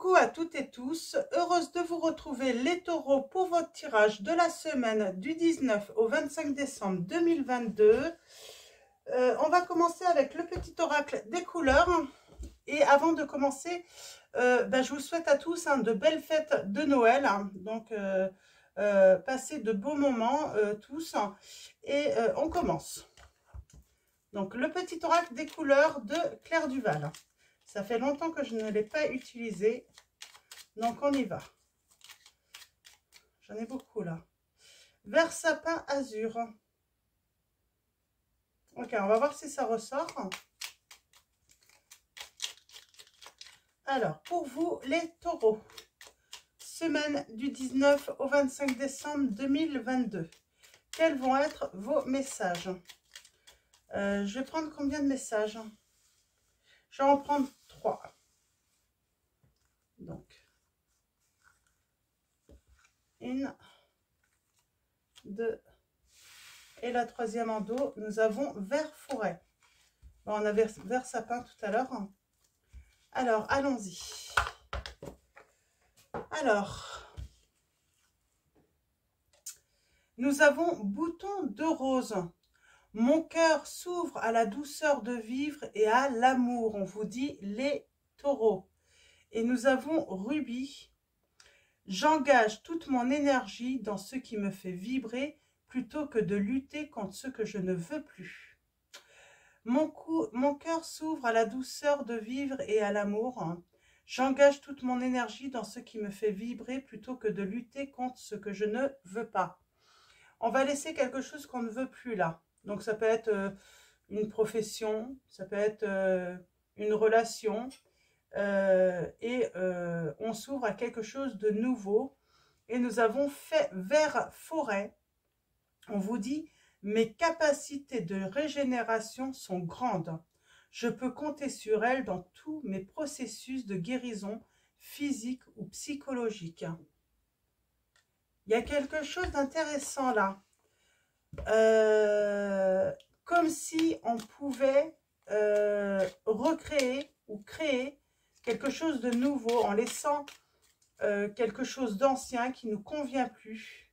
Coucou à toutes et tous, heureuse de vous retrouver les taureaux pour votre tirage de la semaine du 19 au 25 décembre 2022. On va commencer avec le petit oracle des couleurs. Et avant de commencer, je vous souhaite à tous de belles fêtes de Noël. Donc, passez de beaux moments tous. Et on commence. Donc, le petit oracle des couleurs de Claire Duval. Ça fait longtemps que je ne l'ai pas utilisé. Donc, on y va. J'en ai beaucoup là. Vert sapin azur. Ok, on va voir si ça ressort. Alors, pour vous, les taureaux. Semaine du 19 au 25 décembre 2022. Quels vont être vos messages? Je vais prendre combien de messages? Je vais en prendre 3. Donc, 1, 2, et la troisième en dos, nous avons vert forêt. Bon, on avait vert sapin tout à l'heure. Alors, allons-y. Alors, nous avons bouton de rose. Mon cœur s'ouvre à la douceur de vivre et à l'amour. On vous dit les taureaux. Et nous avons rubis. J'engage toute mon énergie dans ce qui me fait vibrer plutôt que de lutter contre ce que je ne veux plus. Mon cœur s'ouvre à la douceur de vivre et à l'amour. J'engage toute mon énergie dans ce qui me fait vibrer plutôt que de lutter contre ce que je ne veux pas. On va laisser quelque chose qu'on ne veut plus là. Donc ça peut être une profession, ça peut être une relation. On s'ouvre à quelque chose de nouveau. Et nous avons fait vert forêt. On vous dit, mes capacités de régénération sont grandes. Je peux compter sur elles dans tous mes processus de guérison physique ou psychologique. Il y a quelque chose d'intéressant là. Comme si on pouvait recréer ou créer quelque chose de nouveau en laissant quelque chose d'ancien qui ne nous convient plus.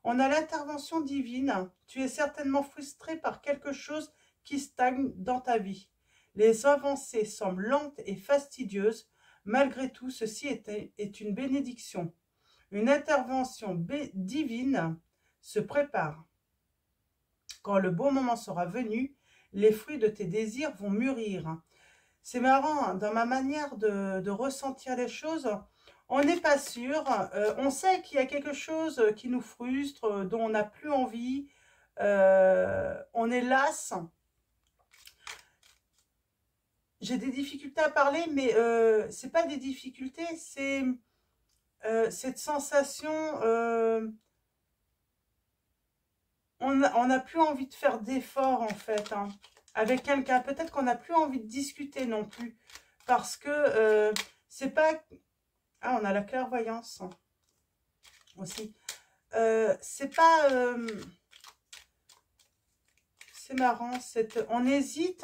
On a l'intervention divine. Tu es certainement frustré par quelque chose qui stagne dans ta vie. Les avancées semblent lentes et fastidieuses. Malgré tout, ceci est une bénédiction. Une intervention divine se prépare. Quand le bon moment sera venu, les fruits de tes désirs vont mûrir. C'est marrant, dans ma manière de ressentir les choses, on n'est pas sûr. On sait qu'il y a quelque chose qui nous frustre, dont on n'a plus envie. On est lasse. J'ai des difficultés à parler, mais ce n'est pas des difficultés, c'est cette sensation... on n'a plus envie de faire d'efforts, en fait, avec quelqu'un. Peut-être qu'on n'a plus envie de discuter non plus. Parce que c'est pas... Ah, on a la clairvoyance aussi. C'est pas... c'est marrant. On hésite.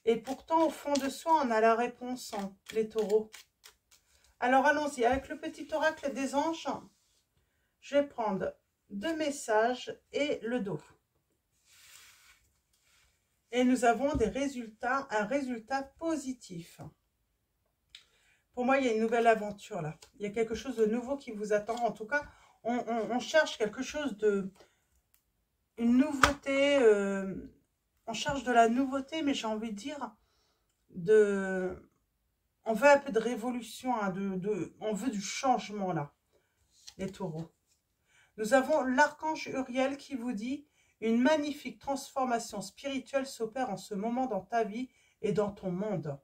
Et pourtant, au fond de soi, on a la réponse, les taureaux. Alors, allons-y. Avec le petit oracle des anges, je vais prendre 2 messages et le dos. Et nous avons des résultats, un résultat positif. Pour moi, il y a une nouvelle aventure là. Il y a quelque chose de nouveau qui vous attend. En tout cas, on cherche quelque chose de... Une nouveauté. On cherche de la nouveauté, mais j'ai envie de dire on veut un peu de révolution, on veut du changement là, les taureaux. Nous avons l'archange Uriel qui vous dit « Une magnifique transformation spirituelle s'opère en ce moment dans ta vie et dans ton monde.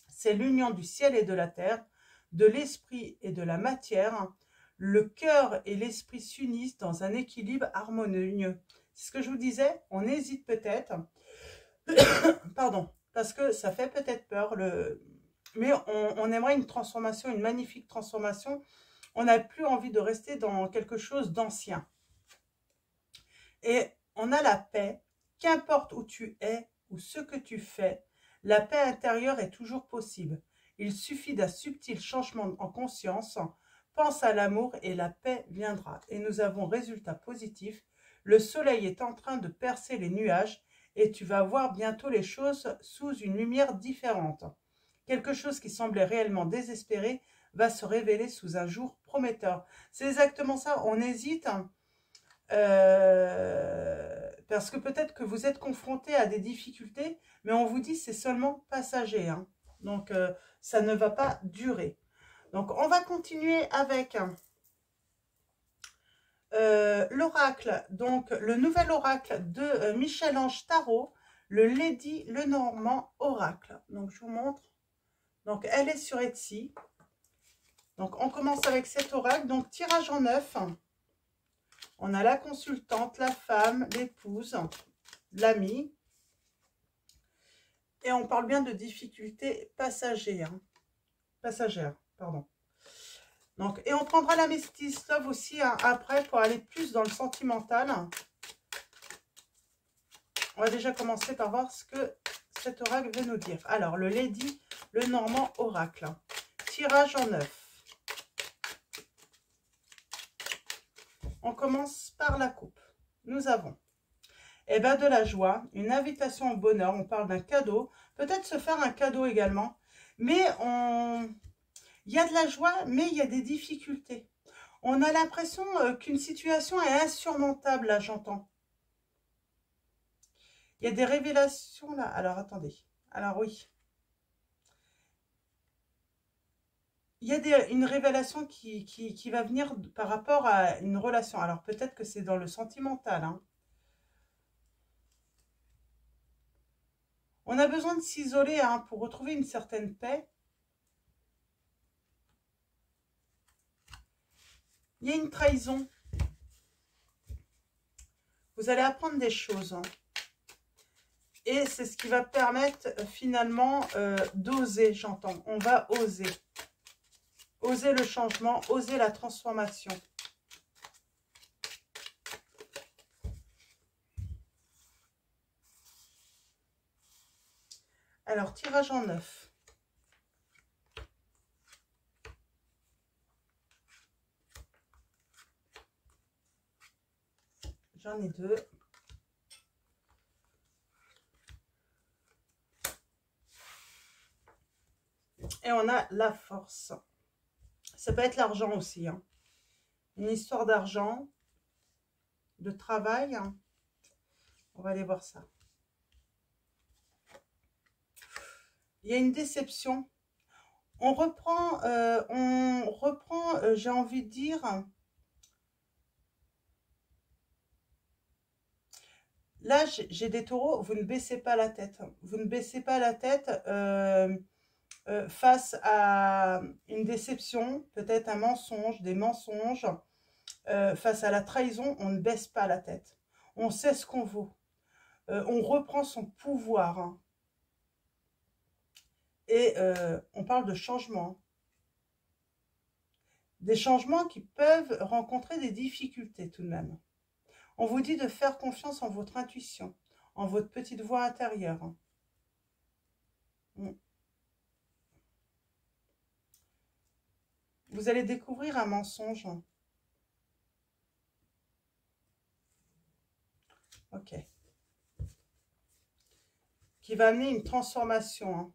C'est l'union du ciel et de la terre, de l'esprit et de la matière. Le cœur et l'esprit s'unissent dans un équilibre harmonieux. » C'est ce que je vous disais, on hésite peut-être. Pardon, parce que ça fait peut-être peur. Mais on aimerait une transformation, une magnifique transformation. On n'a plus envie de rester dans quelque chose d'ancien. Et on a la paix, qu'importe où tu es ou ce que tu fais, la paix intérieure est toujours possible. Il suffit d'un subtil changement en conscience. Pense à l'amour et la paix viendra. Et nous avons résultat positif. Le soleil est en train de percer les nuages et tu vas voir bientôt les choses sous une lumière différente. Quelque chose qui semblait réellement désespéré va se révéler sous un jour prometteur. C'est exactement ça, on hésite parce que peut-être que vous êtes confronté à des difficultés, mais on vous dit c'est seulement passager. Hein. Donc ça ne va pas durer. Donc on va continuer avec l'oracle, donc le nouvel oracle de Michel-Ange Tarot, le Lady Lenormand Oracle. Donc je vous montre. Donc elle est sur Etsy. Donc on commence avec cet oracle. Donc tirage en 9. On a la consultante, la femme, l'épouse, l'ami. Et on parle bien de difficultés passagères. Passagères, pardon. Donc, et on prendra la Métis Love aussi hein, après pour aller plus dans le sentimental. On va déjà commencer par voir ce que cet oracle veut nous dire. Alors, le Lady Lenormand Oracle. Tirage en 9. On commence par la coupe. Nous avons de la joie, une invitation au bonheur. On parle d'un cadeau. Peut-être se faire un cadeau également. Mais il y a de la joie, mais il y a des difficultés. On a l'impression qu'une situation est insurmontable, là, j'entends. Il y a des révélations, là. Alors, attendez. Alors, oui. Il y a une révélation qui va venir par rapport à une relation. Alors, peut-être que c'est dans le sentimental. Hein. On a besoin de s'isoler hein, pour retrouver une certaine paix. Il y a une trahison. Vous allez apprendre des choses. Hein. Et c'est ce qui va permettre finalement d'oser, j'entends. On va oser. Oser le changement, oser la transformation. Alors, tirage en 9. J'en ai 2. Et on a la force. Ça peut être l'argent aussi. Hein. Une histoire d'argent, de travail. Hein. On va aller voir ça. Il y a une déception. On reprend, j'ai envie de dire, là, j'ai des taureaux, vous ne baissez pas la tête. Vous ne baissez pas la tête face à une déception, peut-être un mensonge, des mensonges. Face à la trahison, on ne baisse pas la tête. On sait ce qu'on vaut. On reprend son pouvoir. Hein. Et on parle de changement. Des changements qui peuvent rencontrer des difficultés tout de même. On vous dit de faire confiance en votre intuition, en votre petite voix intérieure. Vous allez découvrir un mensonge. Ok. Qui va amener une transformation. Hein.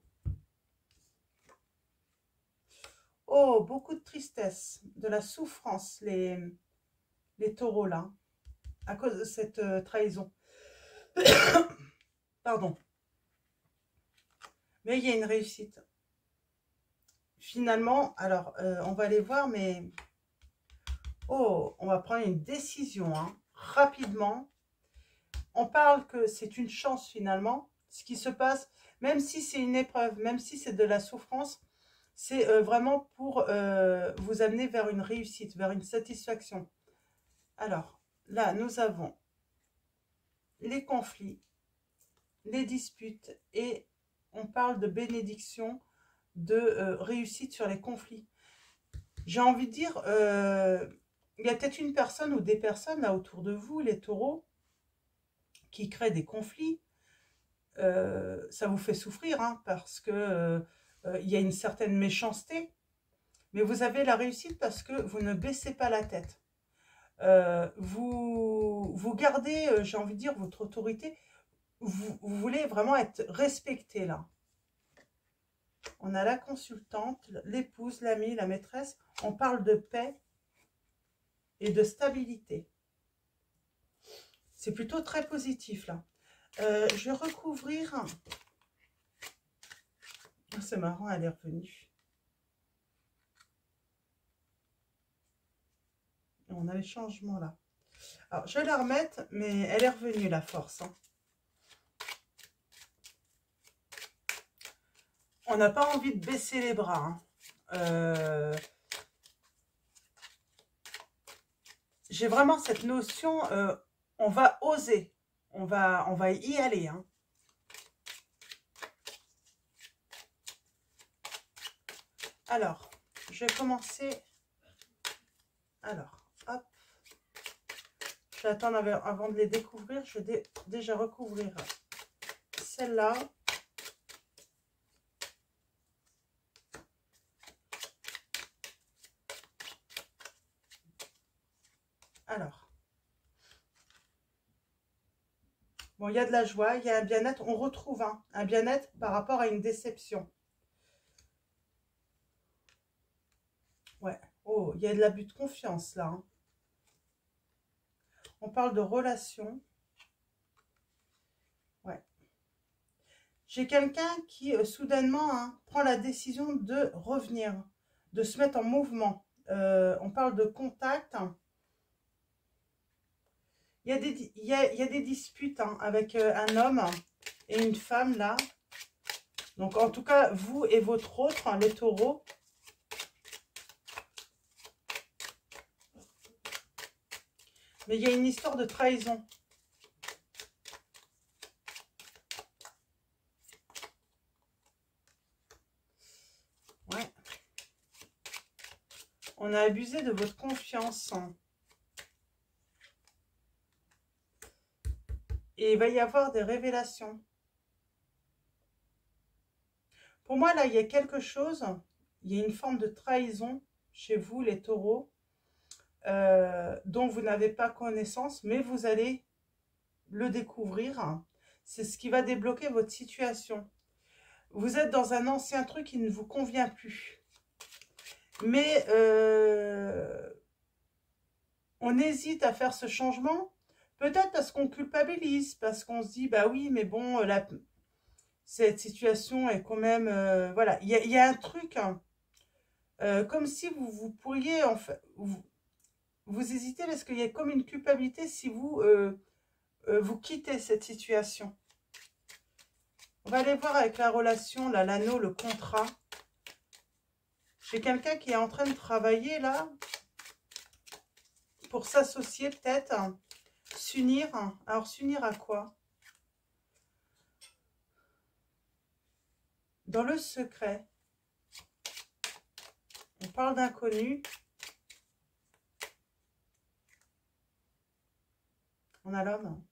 Oh, beaucoup de tristesse, de la souffrance, les taureaux là, à cause de cette trahison. Pardon. Mais il y a une réussite. Finalement, alors, on va aller voir, mais... Oh, on va prendre une décision, hein, rapidement. On parle que c'est une chance finalement, ce qui se passe, même si c'est une épreuve, même si c'est de la souffrance, c'est vraiment pour vous amener vers une réussite, vers une satisfaction. Alors, là, nous avons les conflits, les disputes et on parle de bénédiction, de réussite sur les conflits. J'ai envie de dire, il y a peut-être une personne ou des personnes là autour de vous, les taureaux, qui créent des conflits. Ça vous fait souffrir hein, parce que il y a une certaine méchanceté, mais vous avez la réussite parce que vous ne baissez pas la tête. Vous gardez, j'ai envie de dire, votre autorité. Vous voulez vraiment être respecté là. On a la consultante, l'épouse, l'amie, la maîtresse. On parle de paix et de stabilité. C'est plutôt très positif là. Je vais recouvrir. C'est marrant, elle est revenue. On a les changements là. Alors, je vais la remettre, mais elle est revenue la force. Hein. On n'a pas envie de baisser les bras. Hein. J'ai vraiment cette notion, on va oser, on va y aller. Hein. Alors, je vais commencer. Alors, hop. Je vais attendre avant de les découvrir. Je vais déjà recouvrir celle-là. Alors. Bon, il y a de la joie, il y a un bien-être. On retrouve hein, un bien-être par rapport à une déception. Ouais. Oh, il y a de l'abus de confiance là. Hein. On parle de relation. Ouais. J'ai quelqu'un qui, soudainement, hein, prend la décision de revenir, de se mettre en mouvement. On parle de contact. Il y a des disputes hein, avec un homme et une femme, là. Donc, en tout cas, vous et votre autre, hein, les taureaux. Mais il y a une histoire de trahison. Ouais. On a abusé de votre confiance. Et il va y avoir des révélations. Pour moi, là, il y a quelque chose. Il y a une forme de trahison chez vous, les taureaux, dont vous n'avez pas connaissance, mais vous allez le découvrir. C'est ce qui va débloquer votre situation. Vous êtes dans un ancien truc qui ne vous convient plus. Mais on hésite à faire ce changement. Peut-être parce qu'on culpabilise, parce qu'on se dit, bah oui, mais bon, cette situation est quand même... voilà, il y a un truc, hein, comme si vous pourriez, en fait, vous hésitez parce qu'il y a comme une culpabilité si vous, vous quittez cette situation. On va aller voir avec la relation, là, l'anneau, le contrat. J'ai quelqu'un qui est en train de travailler, là, pour s'associer peut-être, hein, s'unir. Alors, s'unir à quoi? Dans le secret. On parle d'inconnu. On a l'homme.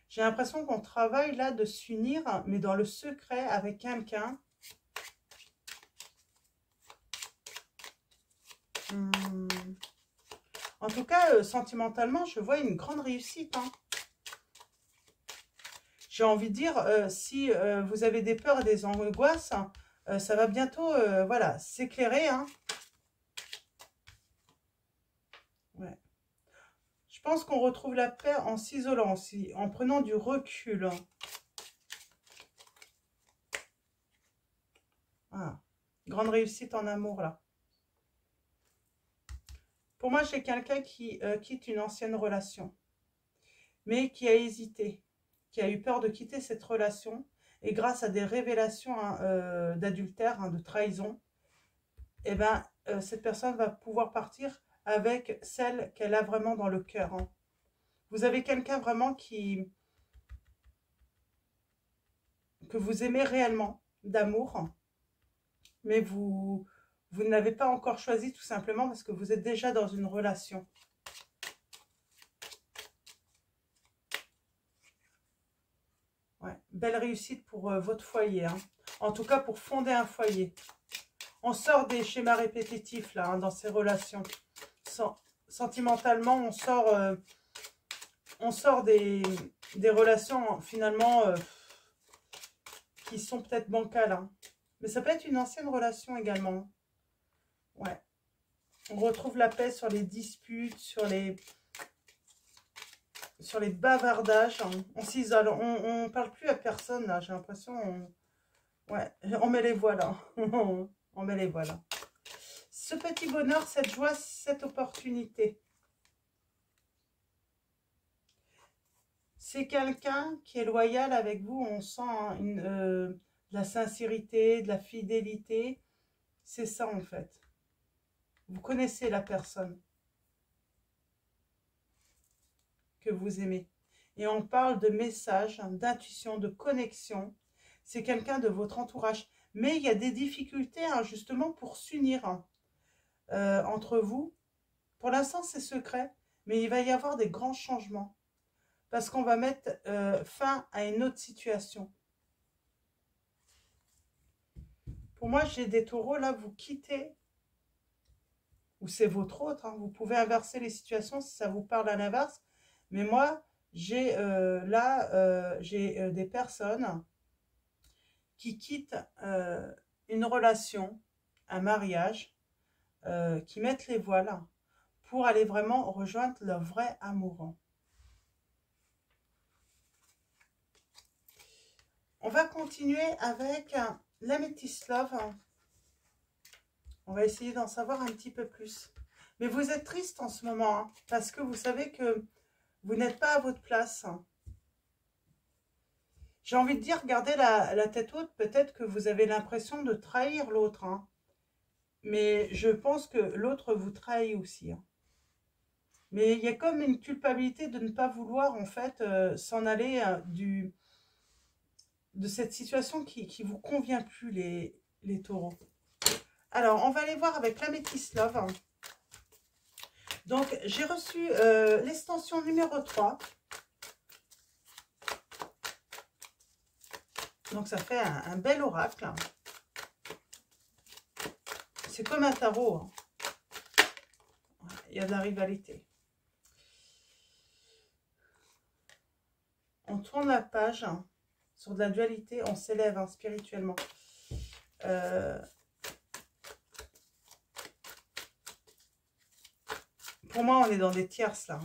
J'ai l'impression qu'on travaille là de s'unir, mais dans le secret avec quelqu'un. En tout cas, sentimentalement, je vois une grande réussite. Hein. J'ai envie de dire, si vous avez des peurs et des angoisses, ça va bientôt voilà, s'éclairer. Hein. Ouais. Je pense qu'on retrouve la paix en s'isolant aussi, en prenant du recul. Ah. Grande réussite en amour, là. Pour moi, j'ai quelqu'un qui quitte une ancienne relation, mais qui a hésité, qui a eu peur de quitter cette relation, et grâce à des révélations hein, d'adultère, hein, de trahison, eh ben, cette personne va pouvoir partir avec celle qu'elle a vraiment dans le cœur. Hein. Vous avez quelqu'un vraiment que vous aimez réellement, d'amour, mais vous n'avez pas encore choisi tout simplement parce que vous êtes déjà dans une relation. Ouais. belle réussite pour votre foyer. Hein. En tout cas, pour fonder un foyer. On sort des schémas répétitifs là, hein, dans ces relations. Sentimentalement, on sort des relations finalement qui sont peut-être bancales. Hein. Mais ça peut être une ancienne relation également. Ouais. On retrouve la paix sur les disputes, sur les bavardages. Hein. On s'isole. On parle plus à personne là. J'ai l'impression. Ouais, on met les voiles. Hein. On met les voiles. Ce petit bonheur, cette joie, cette opportunité. C'est quelqu'un qui est loyal avec vous. On sent hein, de la sincérité, de la fidélité. C'est ça en fait. Vous connaissez la personne que vous aimez. Et on parle de message, d'intuition, de connexion. C'est quelqu'un de votre entourage. Mais il y a des difficultés hein, justement pour s'unir entre vous. Pour l'instant, c'est secret. Mais il va y avoir des grands changements. Parce qu'on va mettre fin à une autre situation. Pour moi, j'ai des taureaux, là, vous quittez, ou c'est votre autre, hein, vous pouvez inverser les situations si ça vous parle à l'inverse. Mais moi, j'ai des personnes qui quittent une relation, un mariage, qui mettent les voiles pour aller vraiment rejoindre leur vrai amoureux. On va continuer avec l'améthyste love. On va essayer d'en savoir un petit peu plus. Mais vous êtes triste en ce moment, hein, parce que vous savez que vous n'êtes pas à votre place. J'ai envie de dire, gardez la tête haute. Peut-être que vous avez l'impression de trahir l'autre. Hein. Mais je pense que l'autre vous trahit aussi. Hein. Mais il y a comme une culpabilité de ne pas vouloir, en fait, s'en aller de cette situation qui ne vous convient plus, les taureaux. Alors, on va aller voir avec l'améthyste love. Donc, j'ai reçu l'extension numéro 3. Donc, ça fait un bel oracle. C'est comme un tarot. Hein. Il y a de la rivalité. On tourne la page hein, sur de la dualité. On s'élève hein, spirituellement. Pour moi, on est dans des tierces, là.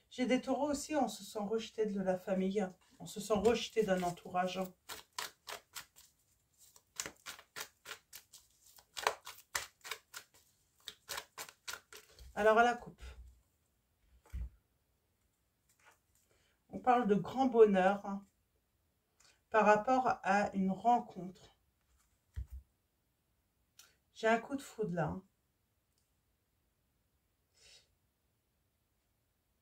J'ai des taureaux aussi, on se sent rejeté de la famille. On se sent rejeté d'un entourage. Alors, à la coupe. On parle de grand bonheur hein, par rapport à une rencontre. J'ai un coup de foudre là. Hein.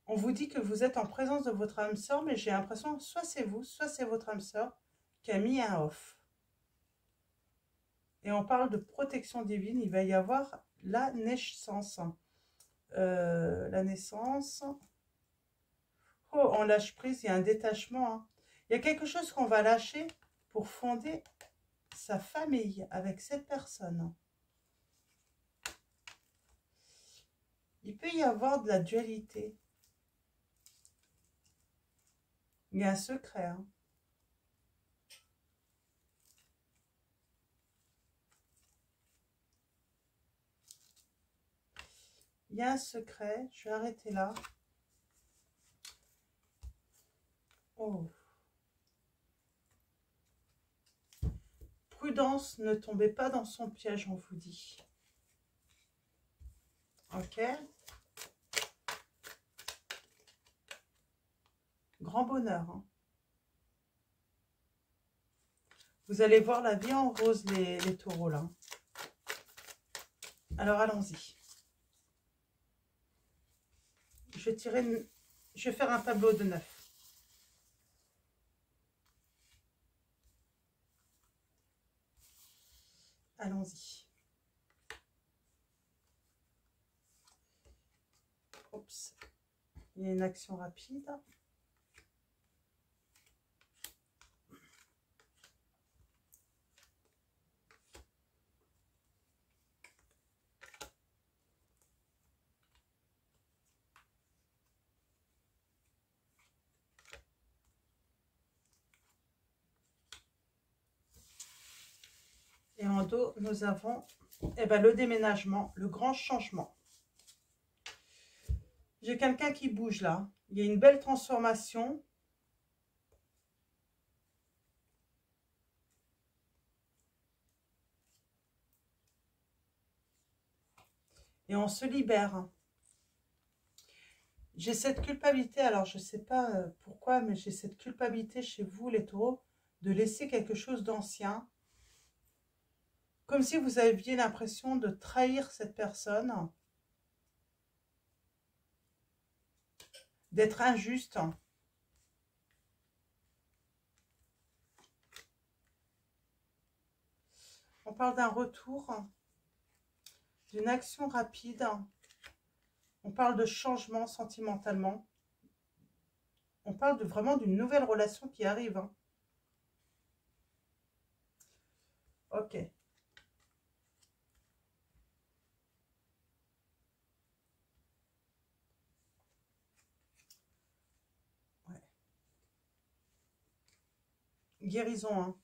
On vous dit que vous êtes en présence de votre âme sœur, mais j'ai l'impression que soit c'est vous, soit c'est votre âme sœur qui a mis un off. Et on parle de protection divine, il va y avoir la naissance. La naissance. Oh, on lâche prise, il y a un détachement. Hein. Il y a quelque chose qu'on va lâcher pour fonder sa famille avec cette personne. Il peut y avoir de la dualité. Il y a un secret. Hein. Il y a un secret. Je vais arrêter là. Oh. Prudence, ne tombez pas dans son piège, on vous dit. Ok. Grand bonheur. Hein. Vous allez voir la vie en rose, les taureaux, là. Alors, allons-y. Je vais faire un tableau de 9. Allons-y. Oups. Il y a une action rapide. Et en dos, nous avons le déménagement, le grand changement. J'ai quelqu'un qui bouge là. Il y a une belle transformation. Et on se libère. J'ai cette culpabilité, alors je ne sais pas pourquoi, mais j'ai cette culpabilité chez vous les taureaux, de laisser quelque chose d'ancien. Comme si vous aviez l'impression de trahir cette personne. D'être injuste. On parle d'un retour, d'une action rapide. On parle de changement sentimentalement. On parle vraiment d'une nouvelle relation qui arrive. Ok. Ouais. Guérison. Hein.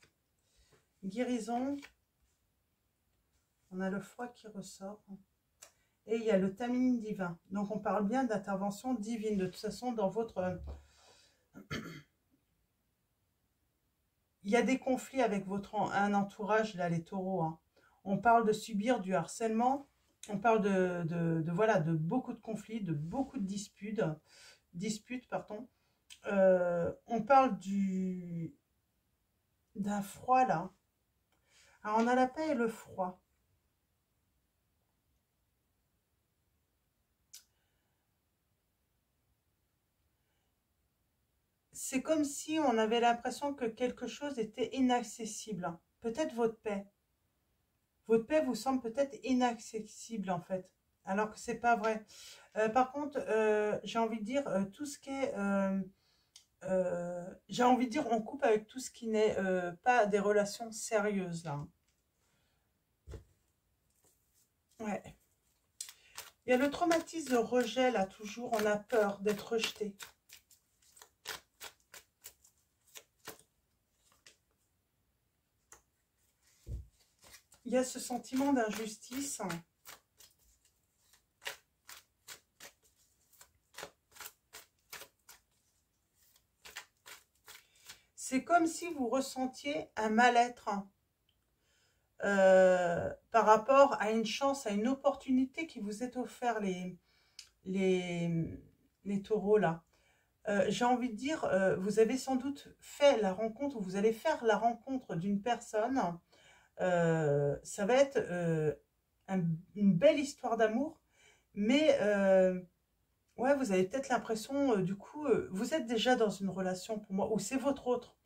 Guérison. On a le froid qui ressort. Et il y a le timing divin. Donc, on parle bien d'intervention divine. De toute façon, dans votre... Il y a des conflits avec un entourage, là, les taureaux. Hein. On parle de subir du harcèlement. On parle voilà, de beaucoup de conflits, de beaucoup de disputes, pardon. On parle d'un froid, là. Alors, on a la paix et le froid. C'est comme si on avait l'impression que quelque chose était inaccessible. Peut-être votre paix. Votre paix vous semble peut-être inaccessible en fait. Alors que c'est pas vrai. Par contre, j'ai envie de dire tout ce qui est... j'ai envie de dire on coupe avec tout ce qui n'est pas des relations sérieuses là. Ouais. Il y a le traumatisme de rejet là toujours. On a peur d'être rejeté. Il y a ce sentiment d'injustice. C'est comme si vous ressentiez un mal-être par rapport à une chance, à une opportunité qui vous est offerte, les taureaux là. J'ai envie de dire, vous avez sans doute fait la rencontre, ou vous allez faire la rencontre d'une personne. Ça va être une belle histoire d'amour, mais ouais, vous avez peut-être l'impression, du coup, vous êtes déjà dans une relation pour moi, ou c'est votre autre.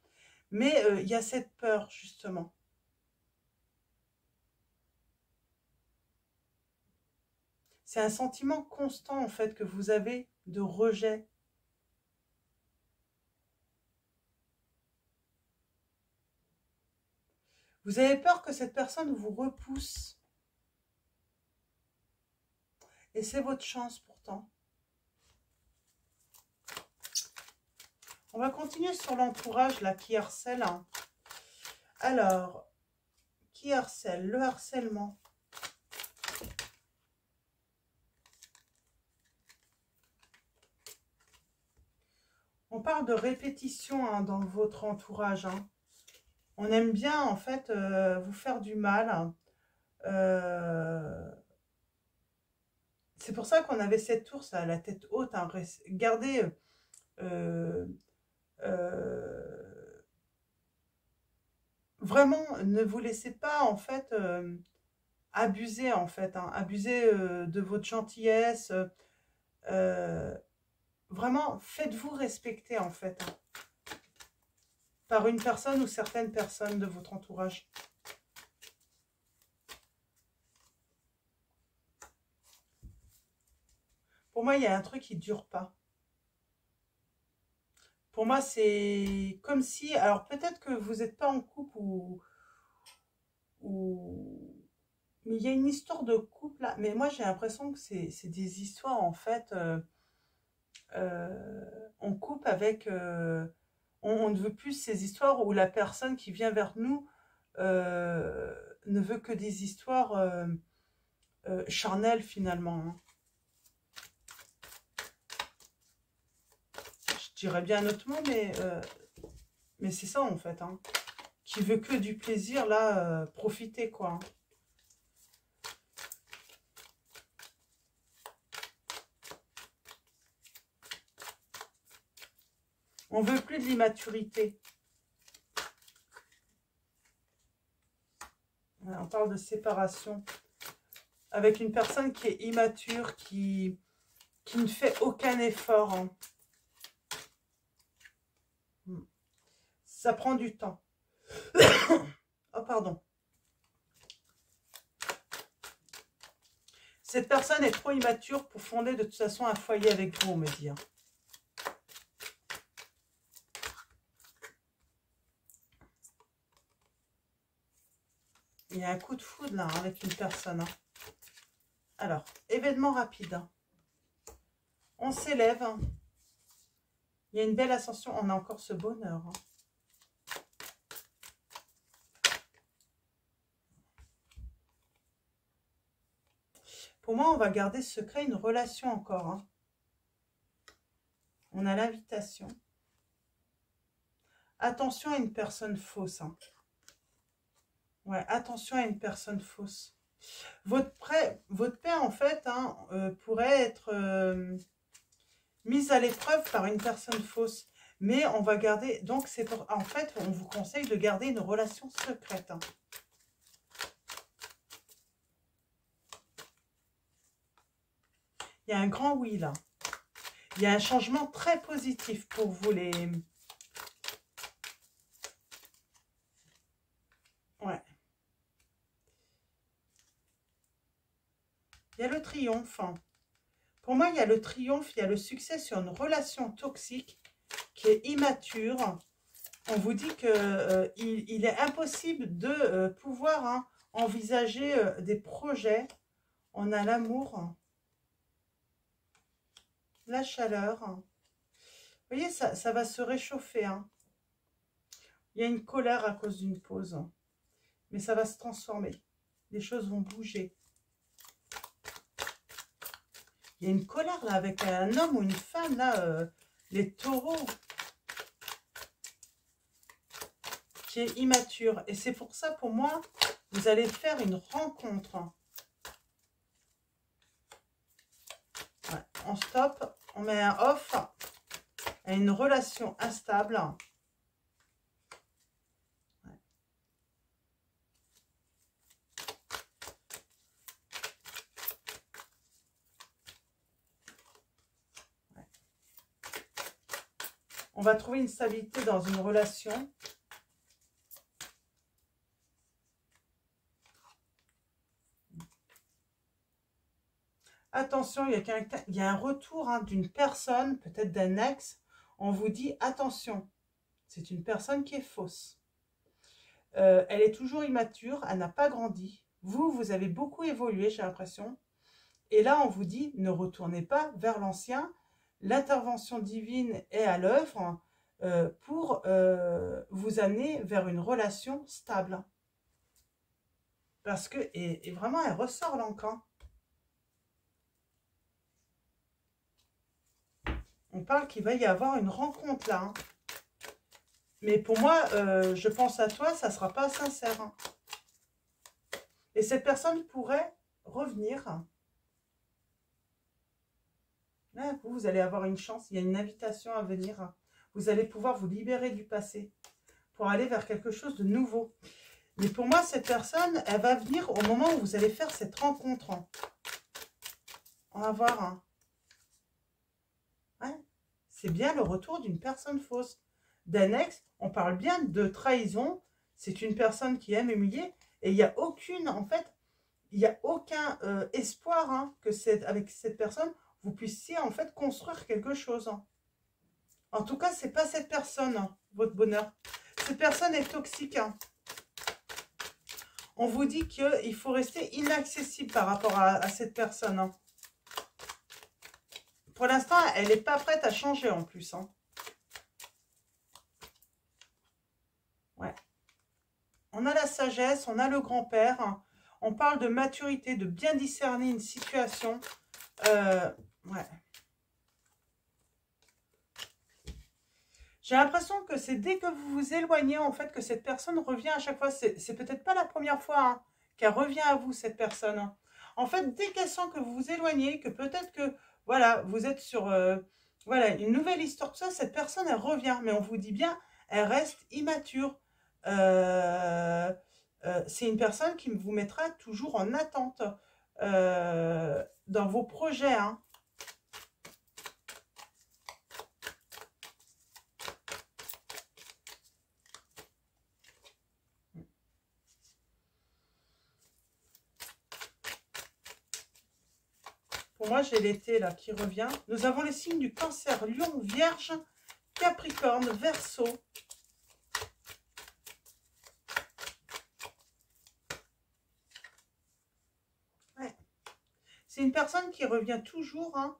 Mais il y a cette peur, justement. C'est un sentiment constant, en fait, que vous avez de rejet. Vous avez peur que cette personne vous repousse. Et c'est votre chance, pourtant. On va continuer sur l'entourage, là, qui harcèle. Alors, qui harcèle? Le harcèlement. On parle de répétition hein, dans votre entourage. Hein. On aime bien, en fait, vous faire du mal. C'est pour ça qu'on avait cette ours à la tête haute. Hein. Gardez... vraiment, ne vous laissez pas, en fait, abuser, en fait. Hein. Abuser de votre gentillesse. Vraiment, faites-vous respecter, en fait. Hein. Par une personne ou certaines personnes de votre entourage. Pour moi, il y a un truc qui ne dure pas. Pour moi, c'est comme si... Alors, peut-être que vous n'êtes pas en couple ou... Mais il y a une histoire de couple là. Mais moi, j'ai l'impression que c'est des histoires, en fait... on coupe avec... on ne veut plus ces histoires où la personne qui vient vers nous ne veut que des histoires charnelles, finalement. Hein. Je dirais bien un autre mot, mais c'est ça, en fait. Hein. Qui veut que du plaisir, là, profiter, quoi. Hein. On veut plus de l'immaturité. On parle de séparation. Avec une personne qui est immature, qui ne fait aucun effort. Hein. Ça prend du temps. Oh, pardon. Cette personne est trop immature pour fonder de toute façon un foyer avec vous, on me dit. Il y a un coup de foudre là, hein, avec une personne. Hein. Alors, événement rapide. Hein. On s'élève. Hein. Il y a une belle ascension. On a encore ce bonheur. Hein. Pour moi, on va garder secret une relation encore. Hein. On a l'invitation. Attention à une personne fausse. Hein. Ouais, attention à une personne fausse. Votre père, en fait, hein, pourrait être mise à l'épreuve par une personne fausse. Mais on va garder... Donc, en fait, on vous conseille de garder une relation secrète. Hein. Il y a un grand oui, là. Il y a un changement très positif pour vous, les... Ouais. Il y a le triomphe. Hein. Pour moi, il y a le triomphe, il y a le succès sur une relation toxique qui est immature. On vous dit que il est impossible de pouvoir hein, envisager des projets. On a l'amour, la chaleur. Vous voyez, ça va se réchauffer. Hein. Il y a une colère à cause d'une pause. Mais ça va se transformer. Les choses vont bouger. Il y a une colère là avec un homme ou une femme, là, les taureaux, qui est immature. Et c'est pour ça, pour moi, vous allez faire une rencontre. Ouais, on stoppe, on met un off à une relation instable. Ouais. Ouais. On va trouver une stabilité dans une relation. Attention, il y a un retour hein, d'une personne, peut-être d'un ex. On vous dit, attention, c'est une personne qui est fausse. Elle est toujours immature, elle n'a pas grandi. Vous avez beaucoup évolué, j'ai l'impression. Et là, on vous dit, ne retournez pas vers l'ancien. L'intervention divine est à l'œuvre pour vous amener vers une relation stable. Parce que, et vraiment, elle ressort l'encre. On parle qu'il va y avoir une rencontre là. Hein. Mais pour moi, je pense à toi, ça ne sera pas sincère. Hein. Et cette personne pourrait revenir. Là, vous allez avoir une chance, il y a une invitation à venir. Vous allez pouvoir vous libérer du passé pour aller vers quelque chose de nouveau. Mais pour moi, cette personne, elle va venir au moment où vous allez faire cette rencontre. On va voir. Hein. Ouais. C'est bien le retour d'une personne fausse. D'un ex, on parle bien de trahison. C'est une personne qui aime humilier. Et il n'y a aucune, en fait, il n'y a aucun espoir hein, que avec cette personne, vous puissiez en fait construire quelque chose. En tout cas, c'est pas cette personne, votre bonheur. Cette personne est toxique. On vous dit qu'il faut rester inaccessible par rapport à cette personne. Pour l'instant, elle n'est pas prête à changer en plus. Ouais. On a la sagesse, on a le grand-père. On parle de maturité, de bien discerner une situation. Ouais. J'ai l'impression que c'est dès que vous vous éloignez, en fait, que cette personne revient à chaque fois. C'est peut-être pas la première fois qu'elle revient à vous, cette personne. En fait, dès qu'elle sent que vous vous éloignez, que peut-être que, voilà, vous êtes sur, voilà, une nouvelle histoire, tout ça, cette personne, elle revient. Mais on vous dit bien, elle reste immature. C'est une personne qui vous mettra toujours en attente dans vos projets, hein. Pour moi, j'ai l'été là qui revient. Nous avons les signes du Cancer, Lion, Vierge, Capricorne, Verseau. Ouais. C'est une personne qui revient toujours hein,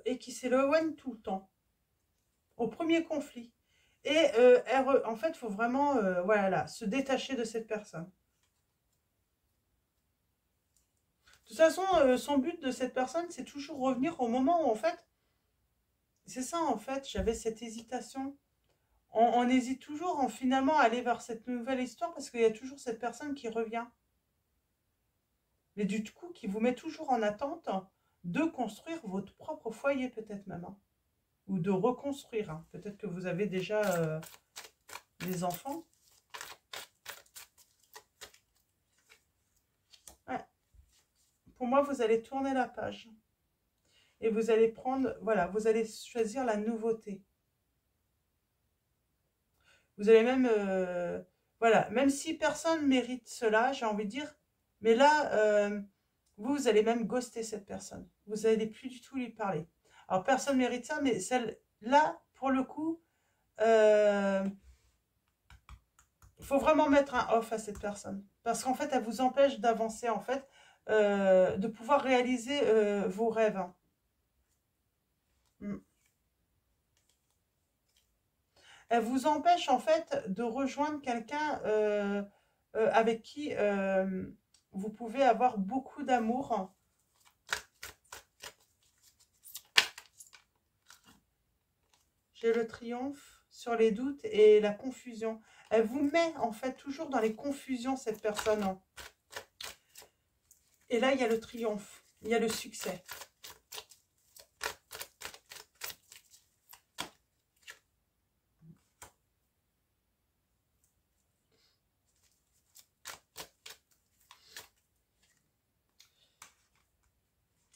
et qui s'éloigne tout le temps. Au premier conflit. Et en fait, il faut vraiment voilà, se détacher de cette personne. De toute façon, son but de cette personne, c'est toujours revenir au moment où, en fait, c'est ça, en fait, j'avais cette hésitation. On hésite toujours en finalement aller vers cette nouvelle histoire parce qu'il y a toujours cette personne qui revient. Mais du coup, qui vous met toujours en attente de construire votre propre foyer, peut-être même. Hein. Ou de reconstruire. Hein. Peut-être que vous avez déjà des enfants. Ouais. Pour moi, vous allez tourner la page. Et vous allez prendre, voilà, vous allez choisir la nouveauté. Vous allez même, voilà, même si personne mérite cela, j'ai envie de dire, mais là, vous allez même ghoster cette personne. Vous n'allez plus du tout lui parler. Alors, personne mérite ça, mais celle-là, pour le coup, il faut vraiment mettre un off à cette personne. Parce qu'en fait, elle vous empêche d'avancer, en fait, de pouvoir réaliser vos rêves. Mm. Elle vous empêche en fait de rejoindre quelqu'un avec qui vous pouvez avoir beaucoup d'amour. J'ai le triomphe sur les doutes et la confusion. Elle vous met en fait toujours dans les confusions, cette personne. Et là, il y a le triomphe, il y a le succès.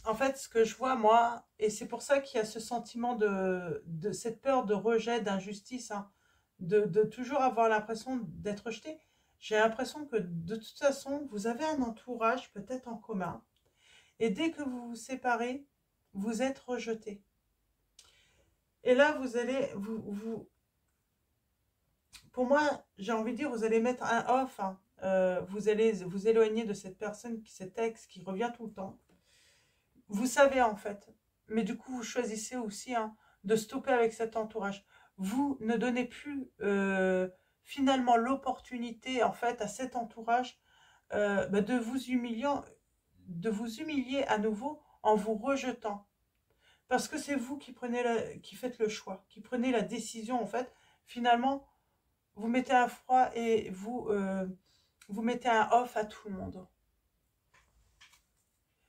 En fait, ce que je vois, moi, et c'est pour ça qu'il y a ce sentiment de cette peur de rejet, d'injustice, hein, de toujours avoir l'impression d'être rejeté. J'ai l'impression que de toute façon, vous avez un entourage peut-être en commun. Et dès que vous vous séparez, vous êtes rejeté. Et là, vous allez, pour moi, j'ai envie de dire, vous allez mettre un off. Hein, vous allez vous éloigner de cette personne, cet ex qui revient tout le temps. Vous savez en fait, mais du coup vous choisissez aussi hein, de stopper avec cet entourage. Vous ne donnez plus finalement l'opportunité en fait à cet entourage de vous humilier à nouveau en vous rejetant. Parce que c'est vous qui qui faites le choix, qui prenez la décision en fait. Finalement, vous mettez un froid et vous mettez un off à tout le monde.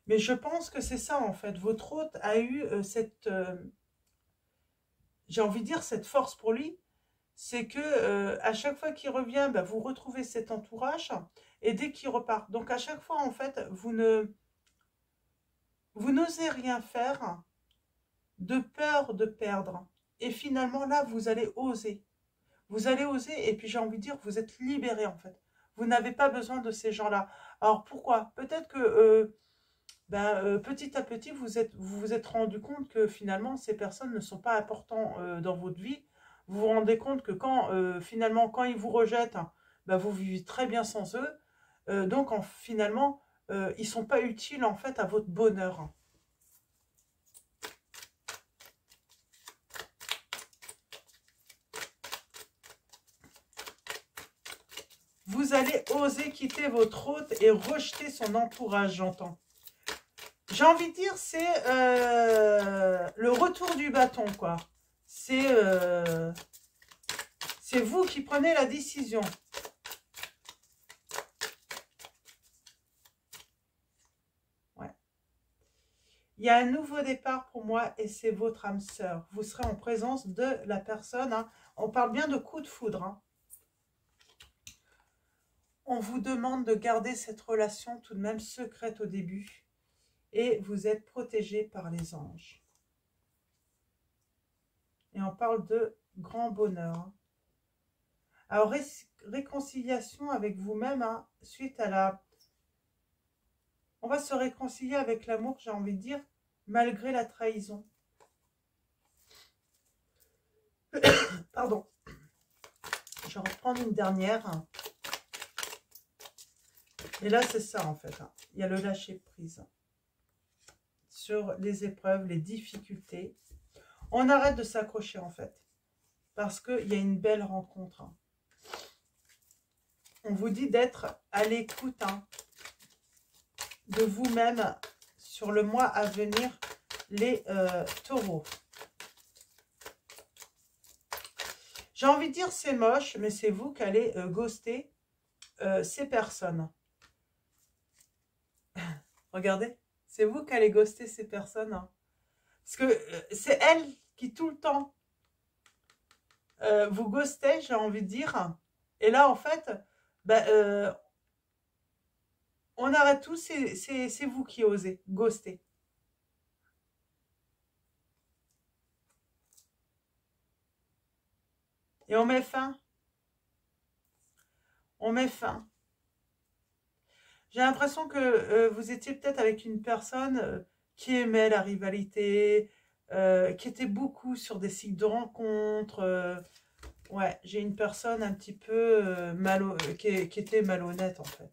Mais je pense que c'est ça, en fait. Votre hôte a eu cette, j'ai envie de dire, cette force pour lui. C'est que à chaque fois qu'il revient, bah, vous retrouvez cet entourage. Et dès qu'il repart. Donc, à chaque fois, en fait, vous n'osez rien faire de peur de perdre. Et finalement, là, vous allez oser. Vous allez oser. Et puis, j'ai envie de dire, vous êtes libéré, en fait. Vous n'avez pas besoin de ces gens-là. Alors, pourquoi? Peut-être que ben, petit à petit, vous vous êtes rendu compte que finalement, ces personnes ne sont pas importantes dans votre vie. Vous vous rendez compte que quand, finalement, quand ils vous rejettent, ben, vous vivez très bien sans eux. Donc, finalement, ils ne sont pas utiles, en fait, à votre bonheur. Vous allez oser quitter votre hôte et rejeter son entourage, j'entends. J'ai envie de dire, c'est le retour du bâton, quoi. C'est vous qui prenez la décision. Ouais. Il y a un nouveau départ pour moi et c'est votre âme sœur. Vous serez en présence de la personne. Hein. On parle bien de coup de foudre. Hein. On vous demande de garder cette relation tout de même secrète au début. Et vous êtes protégé par les anges. Et on parle de grand bonheur. Hein. Alors, réconciliation avec vous-même, hein, suite à la... On va se réconcilier avec l'amour, j'ai envie de dire, malgré la trahison. Pardon. Je vais reprendre une dernière. Et là, c'est ça, en fait. Hein. Il y a le lâcher-prise. Sur les épreuves, les difficultés. On arrête de s'accrocher, en fait. Parce qu'il y a une belle rencontre. Hein. On vous dit d'être à l'écoute hein, de vous-même sur le mois à venir, les taureaux. J'ai envie de dire c'est moche, mais c'est vous qui allez ghoster ces personnes. Regardez, c'est vous qui allez ghoster ces personnes. Hein. Parce que c'est elles qui tout le temps vous ghostez, j'ai envie de dire. Et là, en fait, ben, on arrête tout, c'est vous qui osez ghoster. Et on met fin. On met fin. J'ai l'impression que vous étiez peut-être avec une personne qui aimait la rivalité, qui était beaucoup sur des sites de rencontres. Ouais, j'ai une personne un petit peu qui était malhonnête en fait.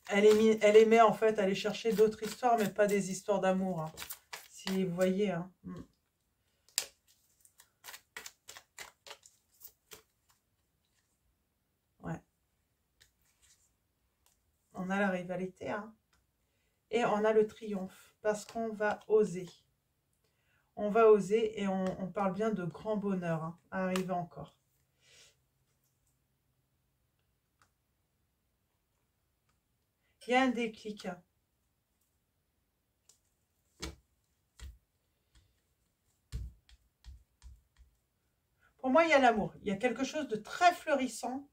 Elle aimait en fait aller chercher d'autres histoires, mais pas des histoires d'amour. Hein. Si vous voyez. Hein. Ouais. On a la rivalité. Hein. Et on a le triomphe. Parce qu'on va oser. On va oser et on parle bien de grand bonheur hein, à arriver encore. Il y a un déclic. Pour moi, il y a l'amour. Il y a quelque chose de très fleurissant.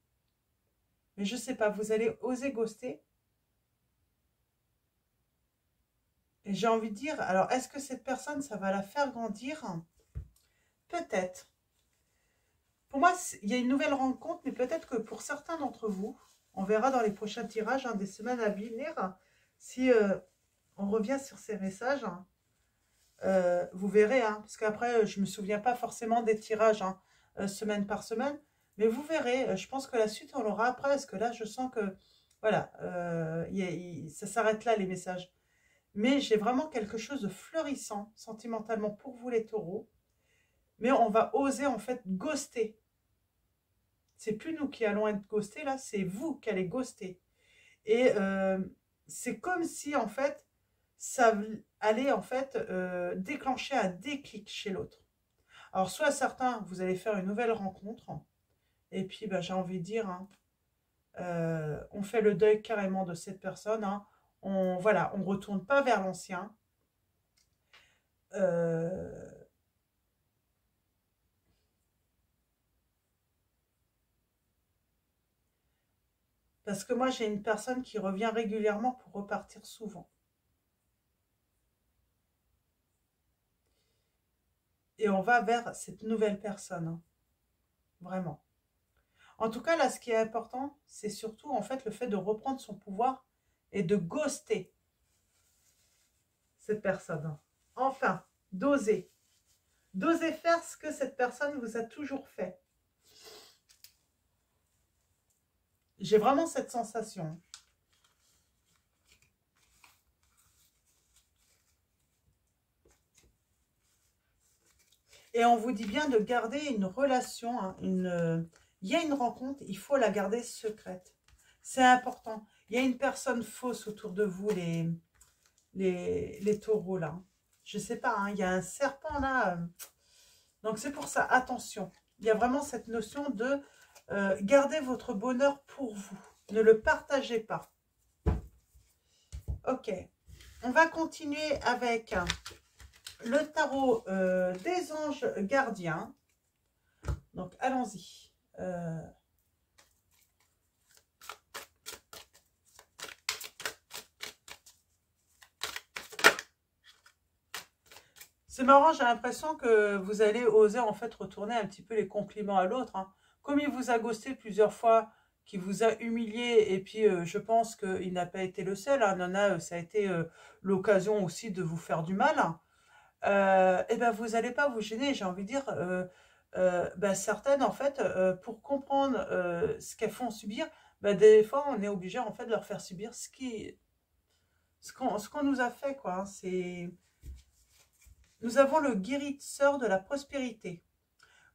Mais je ne sais pas, vous allez oser ghoster. Et j'ai envie de dire, alors est-ce que cette personne, ça va la faire grandir? Peut-être. Pour moi, il y a une nouvelle rencontre, mais peut-être que pour certains d'entre vous, on verra dans les prochains tirages hein, des semaines à venir, si on revient sur ces messages, vous verrez, hein, parce qu'après, je ne me souviens pas forcément des tirages hein, semaine par semaine, mais vous verrez, je pense que la suite, on l'aura après, parce que là, je sens que, voilà, ça s'arrête là, les messages. Mais j'ai vraiment quelque chose de fleurissant, sentimentalement, pour vous, les taureaux. Mais on va oser, en fait, ghoster. C'est plus nous qui allons être ghostés, là, c'est vous qui allez ghoster. Et c'est comme si, en fait, ça allait, en fait, déclencher un déclic chez l'autre. Alors, soit certains, vous allez faire une nouvelle rencontre, et puis, ben, j'ai envie de dire, hein, on fait le deuil carrément de cette personne, hein, voilà, on ne retourne pas vers l'ancien. Parce que moi, j'ai une personne qui revient régulièrement pour repartir souvent. Et on va vers cette nouvelle personne. Hein, vraiment. En tout cas, là, ce qui est important, c'est surtout, en fait, le fait de reprendre son pouvoir et de ghoster cette personne. Enfin, d'oser. D'oser faire ce que cette personne vous a toujours fait. J'ai vraiment cette sensation. Et on vous dit bien de garder une relation, hein, il y a une rencontre, il faut la garder secrète. C'est important. Il y a une personne fausse autour de vous, les taureaux, là. Je ne sais pas, hein, il y a un serpent, là. Donc, c'est pour ça, attention. Il y a vraiment cette notion de garder votre bonheur pour vous. Ne le partagez pas. Ok. On va continuer avec le tarot des anges gardiens. Donc, allons-y. C'est marrant, j'ai l'impression que vous allez oser en fait retourner un petit peu les compliments à l'autre. Hein. Comme il vous a ghosté plusieurs fois, qu'il vous a humilié, et puis je pense qu'il n'a pas été le seul. Hein. Nana, ça a été l'occasion aussi de vous faire du mal. Et ben vous n'allez pas vous gêner, j'ai envie de dire. Ben, certaines, en fait, pour comprendre ce qu'elles font subir, ben, des fois, on est obligé en fait de leur faire subir ce qu'on nous a fait, quoi. Hein. Nous avons le guérisseur de la prospérité.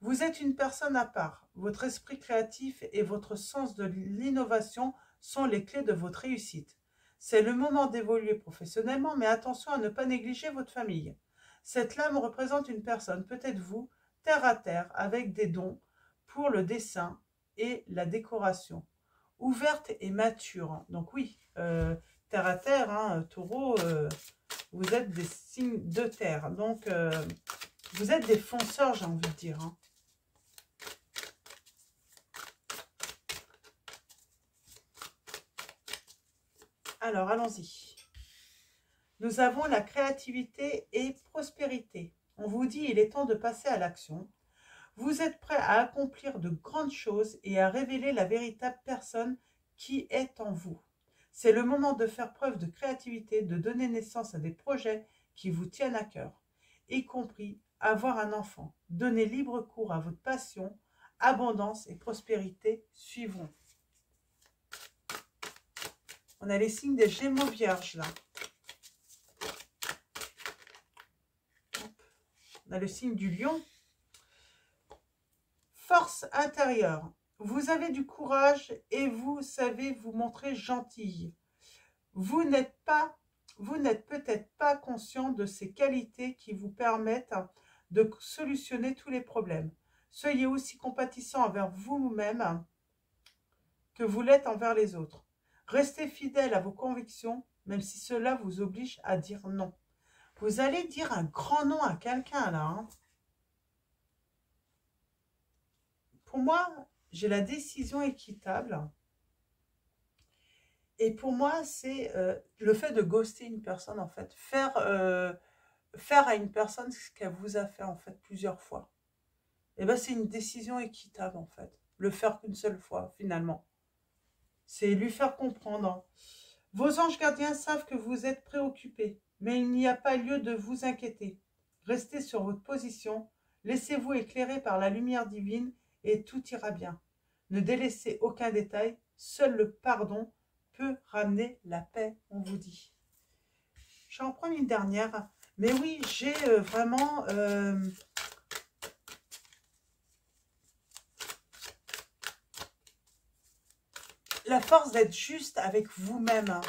Vous êtes une personne à part. Votre esprit créatif et votre sens de l'innovation sont les clés de votre réussite. C'est le moment d'évoluer professionnellement, mais attention à ne pas négliger votre famille. Cette lame représente une personne, peut-être vous, terre à terre, avec des dons pour le dessin et la décoration. Ouverte et mature. Donc oui, terre à terre, hein, taureau, vous êtes des signes de terre. Donc, vous êtes des fonceurs, j'ai envie de dire. Hein. Alors, allons-y. Nous avons la créativité et prospérité. On vous dit, il est temps de passer à l'action. Vous êtes prêt à accomplir de grandes choses et à révéler la véritable personne qui est en vous. C'est le moment de faire preuve de créativité, de donner naissance à des projets qui vous tiennent à cœur, y compris avoir un enfant. Donnez libre cours à votre passion, abondance et prospérité suivront. On a les signes des Gémeaux vierges là. On a le signe du Lion. Force intérieure. Vous avez du courage et vous savez vous montrer gentille. Vous n'êtes peut-être pas conscient de ces qualités qui vous permettent de solutionner tous les problèmes. Soyez aussi compatissant envers vous-même que vous l'êtes envers les autres. Restez fidèle à vos convictions, même si cela vous oblige à dire non. Vous allez dire un grand non à quelqu'un là. Hein. Pour moi, j'ai la décision équitable. Et pour moi, c'est le fait de ghoster une personne, en fait. Faire à une personne ce qu'elle vous a fait, en fait, plusieurs fois. Et ben, c'est une décision équitable, en fait. Le faire qu'une seule fois, finalement. C'est lui faire comprendre. Vos anges gardiens savent que vous êtes préoccupés, mais il n'y a pas lieu de vous inquiéter. Restez sur votre position, laissez-vous éclairer par la lumière divine et tout ira bien. Ne délaissez aucun détail, seul le pardon peut ramener la paix, on vous dit. Je vais en prendre une dernière. Mais oui, j'ai vraiment... la force d'être juste avec vous-même. Hein.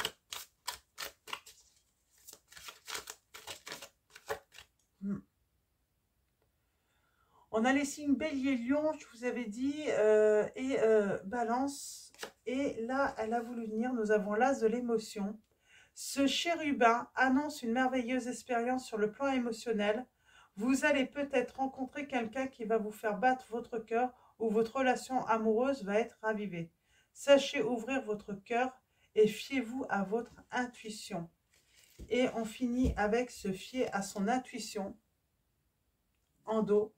On a les signes Bélier, Lion, je vous avais dit, et Balance. Et là, elle a voulu venir, nous avons l'As de l'émotion. Ce chérubin annonce une merveilleuse expérience sur le plan émotionnel. Vous allez peut-être rencontrer quelqu'un qui va vous faire battre votre cœur ou votre relation amoureuse va être ravivée. Sachez ouvrir votre cœur et fiez-vous à votre intuition. Et on finit avec se fier à son intuition en dos.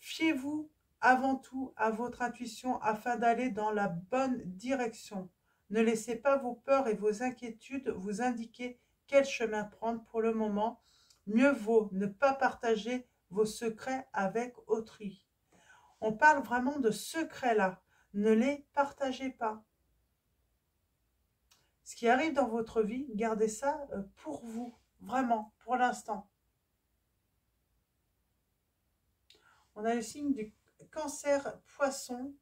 Fiez-vous avant tout à votre intuition afin d'aller dans la bonne direction. Ne laissez pas vos peurs et vos inquiétudes vous indiquer quel chemin prendre pour le moment. Mieux vaut ne pas partager vos secrets avec autrui. On parle vraiment de secrets là. Ne les partagez pas. Ce qui arrive dans votre vie, gardez ça pour vous. Vraiment, pour l'instant. On a le signe du Cancer Poisson.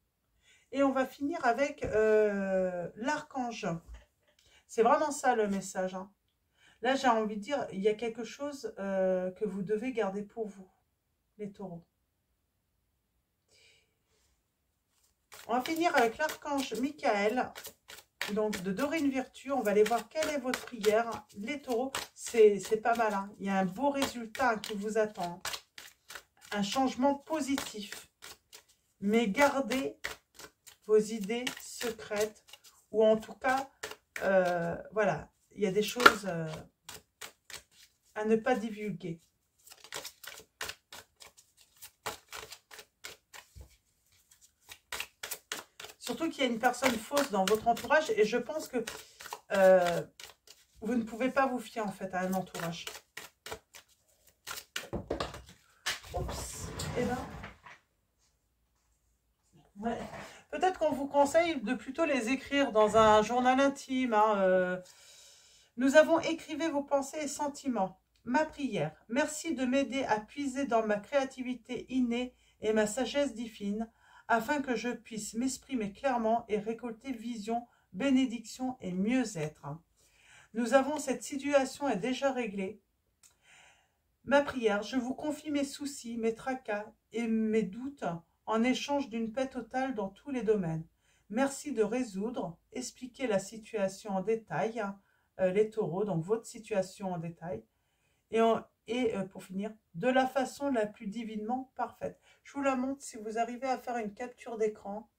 Et on va finir avec l'archange. C'est vraiment ça le message. Hein. Là, j'ai envie de dire, il y a quelque chose que vous devez garder pour vous, les taureaux. On va finir avec l'archange Michael, donc de Dorine Virtue. On va aller voir quelle est votre prière. Les taureaux, c'est pas mal. Hein. Il y a un beau résultat qui vous attend. Un changement positif. Mais gardez vos idées secrètes. Ou en tout cas, voilà, il y a des choses à ne pas divulguer. Surtout qu'il y a une personne fausse dans votre entourage et je pense que vous ne pouvez pas vous fier en fait à un entourage. Oups, et ben, ouais. Peut-être qu'on vous conseille de plutôt les écrire dans un journal intime. Hein, Nous avons écrivé vos pensées et sentiments. Ma prière, merci de m'aider à puiser dans ma créativité innée et ma sagesse divine, afin que je puisse m'exprimer clairement et récolter vision, bénédiction et mieux-être. Nous avons cette situation est déjà réglée. Ma prière, je vous confie mes soucis, mes tracas et mes doutes en échange d'une paix totale dans tous les domaines. Merci de résoudre, expliquer la situation en détail, les taureaux, donc votre situation en détail, et pour finir, de la façon la plus divinement parfaite. Je vous la montre si vous arrivez à faire une capture d'écran.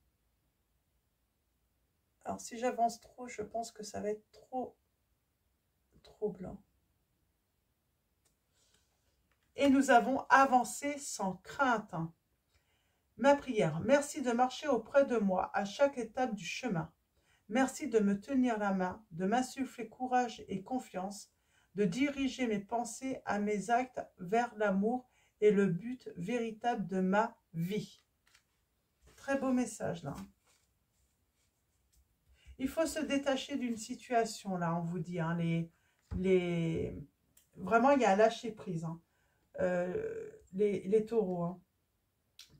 Alors si j'avance trop, je pense que ça va être trop blanc. Et nous avons avancé sans crainte. Ma prière, merci de marcher auprès de moi à chaque étape du chemin. Merci de me tenir la main, de m'insuffler courage et confiance, de diriger mes pensées à mes actes vers l'amour et le but véritable de ma vie. Très beau message là. Il faut se détacher d'une situation là, on vous dit. Hein, Vraiment, il y a à lâcher prise. Hein. Les taureaux. Hein.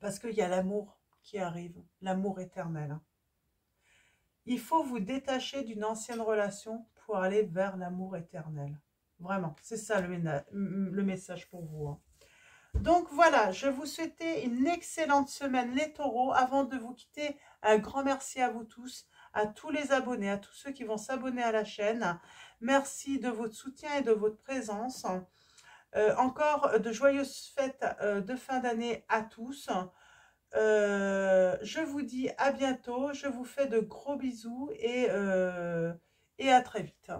Parce qu'il y a l'amour qui arrive, l'amour éternel. Hein. Il faut vous détacher d'une ancienne relation pour aller vers l'amour éternel. Vraiment, c'est ça le message pour vous. Hein. Donc voilà, je vous souhaitais une excellente semaine les taureaux. Avant de vous quitter, un grand merci à vous tous, à tous les abonnés, à tous ceux qui vont s'abonner à la chaîne. Merci de votre soutien et de votre présence. Encore de joyeuses fêtes de fin d'année à tous. Je vous dis à bientôt. Je vous fais de gros bisous et à très vite.